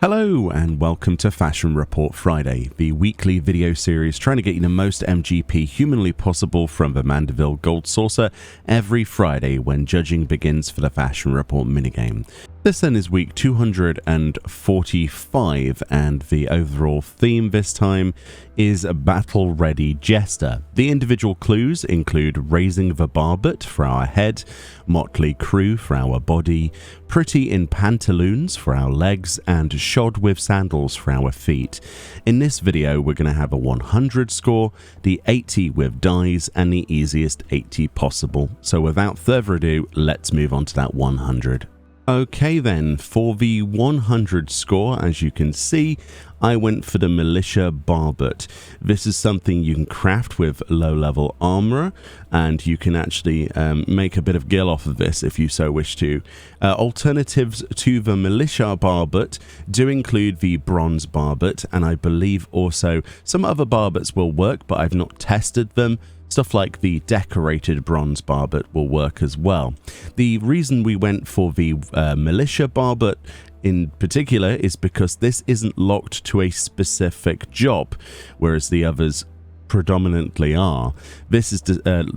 Hello and welcome to Fashion Report Friday, the weekly video series trying to get you the most MGP humanly possible from the Mandeville Gold Saucer every Friday when judging begins for the Fashion Report minigame. This then is week 245 and the overall theme this time is Battle Ready Jester. The individual clues include raising the barbet for our head, motley crew for our body, pretty in pantaloons for our legs, and shod with sandals for our feet. In this video we're going to have a 100 score, the 80 with dies, and the easiest 80 possible. So without further ado, let's move on to that 100. Okay then, for the 100 score, as you can see, I went for the Militia Barbet. This is something you can craft with low-level armor, and you can actually make a bit of gil off of this if you so wish to. Alternatives to the Militia Barbet do include the Bronze Barbet, and I believe also some other barbets will work, but I've not tested them. Stuff like the decorated bronze barbet will work as well. The reason we went for the Militia Barbet in particular is because this isn't locked to a specific job, whereas the others predominantly are. This is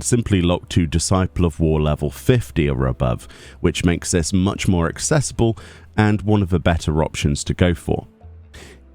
simply locked to Disciple of War level 50 or above, which makes this much more accessible and one of the better options to go for.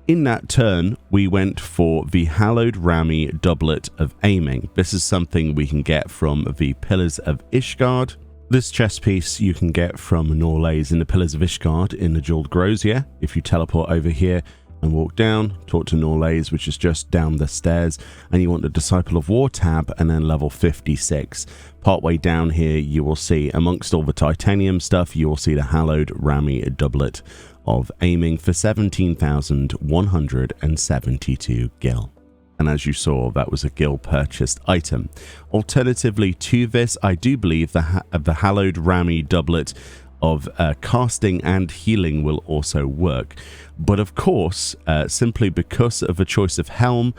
In that turn, we went for the Hallowed Rami Doublet of Aiming. This is something we can get from the Pillars of Ishgard. This chest piece you can get from Norlays in the Pillars of Ishgard in the Jeweled Grosier. If you teleport over here and walk down, talk to Norlays, which is just down the stairs, and you want the Disciple of War tab and then level 56. Partway down here, you will see, amongst all the titanium stuff, you will see the Hallowed Rami Doublet of Aiming for 17,172 gil. And as you saw, that was a gil purchased item. Alternatively to this, I do believe the Hallowed Rami Doublet of casting and healing will also work. But of course, simply because of a choice of helm,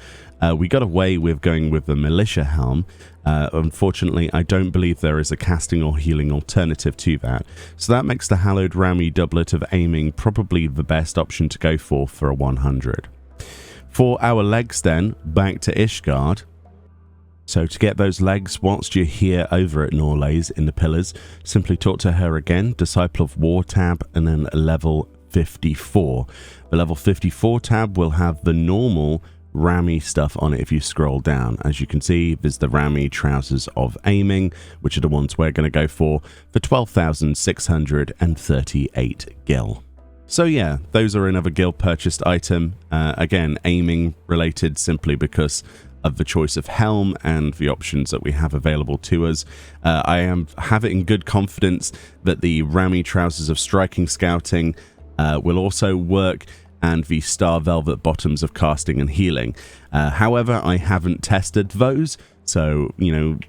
we got away with going with the Militia helm. Unfortunately, I don't believe there is a casting or healing alternative to that. So that makes the Hallowed Rami Doublet of Aiming probably the best option to go for a 100. For our legs then, back to Ishgard. So to get those legs whilst you're here over at Norlays in the Pillars, simply talk to her again, Disciple of War tab, and then level 54. The level 54 tab will have the normal Rami stuff on it if you scroll down. As you can see, there's the Rami Trousers of Aiming, which are the ones we're going to go for 12,638 gil. So yeah, those are another gil purchased item. Again, aiming related simply because of the choice of helm and the options that we have available to us. I have it in good confidence that the Rami Trousers of Striking Scouting will also work, and the Star Velvet Bottoms of Casting and Healing. However, I haven't tested those, so,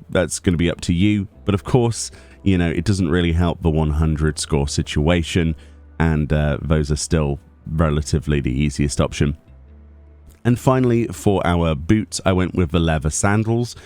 that's going to be up to you. But of course, it doesn't really help the 100 score situation, and those are still relatively the easiest option. And finally, for our boots, I went with the leather sandals.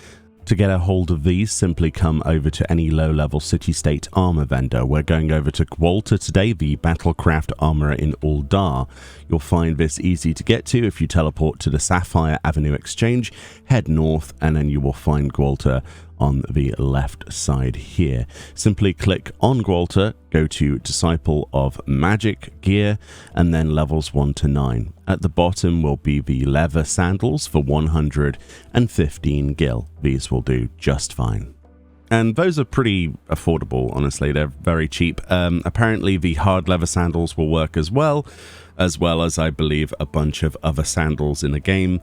To get a hold of these, simply come over to any low-level city-state armor vendor. We're going over to Gwalta today, the Battlecraft Armorer in Uldar. You'll find this easy to get to if you teleport to the Sapphire Avenue Exchange, head north, and then you will find Gwalta on the left side here. Simply click on Gwalta, go to Disciple of Magic Gear, and then levels 1 to 9. At the bottom will be the leather sandals for 115 gil. These will do just fine. And those are pretty affordable, honestly. They're very cheap. Apparently the hard leather sandals will work as well as I believe a bunch of other sandals in the game.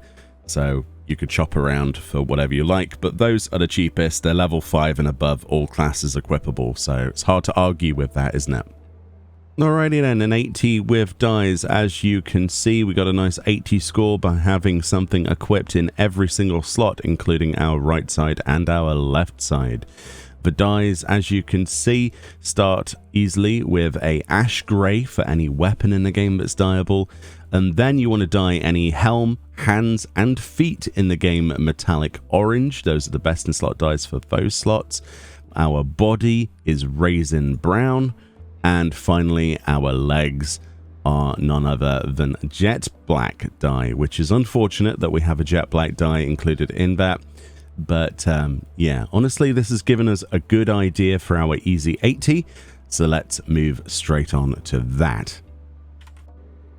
So you could shop around for whatever you like, but those are the cheapest. They're level 5 and above, all classes equipable, so it's hard to argue with that, isn't it? Alrighty then, an 80 with dies. As you can see, we got a nice 80 score by having something equipped in every single slot, including our right side and our left side. The dies, as you can see, start easily with a ash grey for any weapon in the game that's dieable, and then you want to dye any helm, hands and feet in the game metallic orange. Those are the best in slot dies for those slots. Our body is raisin brown, and finally our legs are none other than jet black dye, which is unfortunate that we have a jet black dye included in that. But yeah, honestly, this has given us a good idea for our Easy 80. So let's move straight on to that.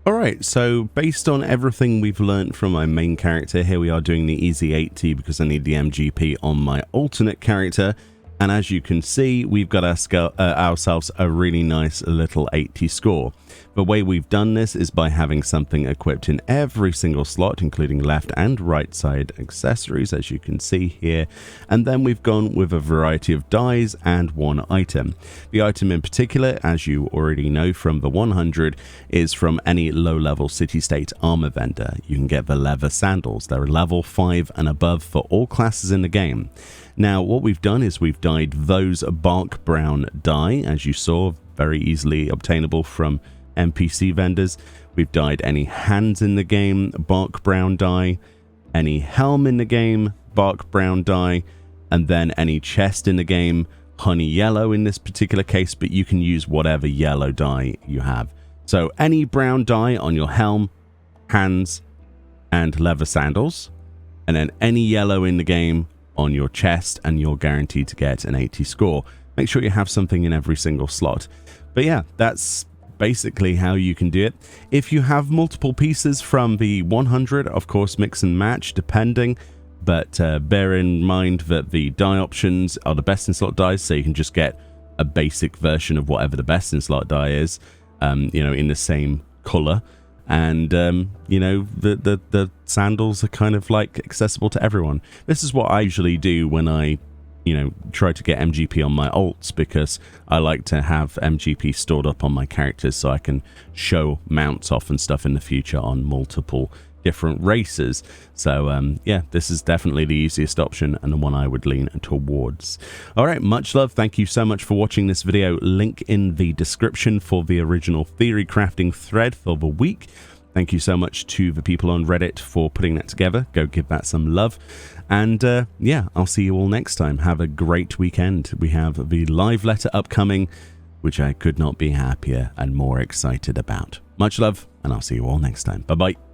Alright, so based on everything we've learned from my main character, here we are doing the Easy 80 because I need the MGP on my alternate character. And as you can see, we've got ourselves a really nice little 80 score. The way we've done this is by having something equipped in every single slot, including left and right side accessories, as you can see here. And then we've gone with a variety of dyes and one item. The item in particular, as you already know from the 100, is from any low-level city-state armor vendor. You can get the leather sandals. They're level 5 and above for all classes in the game. Now, what we've done is we've dyed those bark brown dye, as you saw, very easily obtainable from NPC vendors. We've dyed any hands in the game, bark brown dye, any helm in the game, bark brown dye, and then any chest in the game, honey yellow in this particular case, but you can use whatever yellow dye you have. So any brown dye on your helm, hands, and leather sandals, and then any yellow in the game on your chest, and you're guaranteed to get an 80 score. Make sure you have something in every single slot. But yeah, that's basically how you can do it. If you have multiple pieces from the 100, of course, mix and match depending, but bear in mind that the dye options are the best in slot dyes, so you can just get a basic version of whatever the best in slot dye is, you know, in the same color. And you know, the sandals are kind of like accessible to everyone. This is what I usually do when I, you know, try to get MGP on my alts, because I like to have MGP stored up on my characters so I can show mounts off and stuff in the future on multiple different races. So yeah, this is definitely the easiest option and the one I would lean towards. All right, much love. Thank you so much for watching this video. Link in the description for the original theory crafting thread for the week. Thank you so much to the people on Reddit for putting that together. Go give that some love. And yeah, I'll see you all next time. Have a great weekend. We have the live letter upcoming, which I could not be happier and more excited about. Much love, and I'll see you all next time. Bye-bye.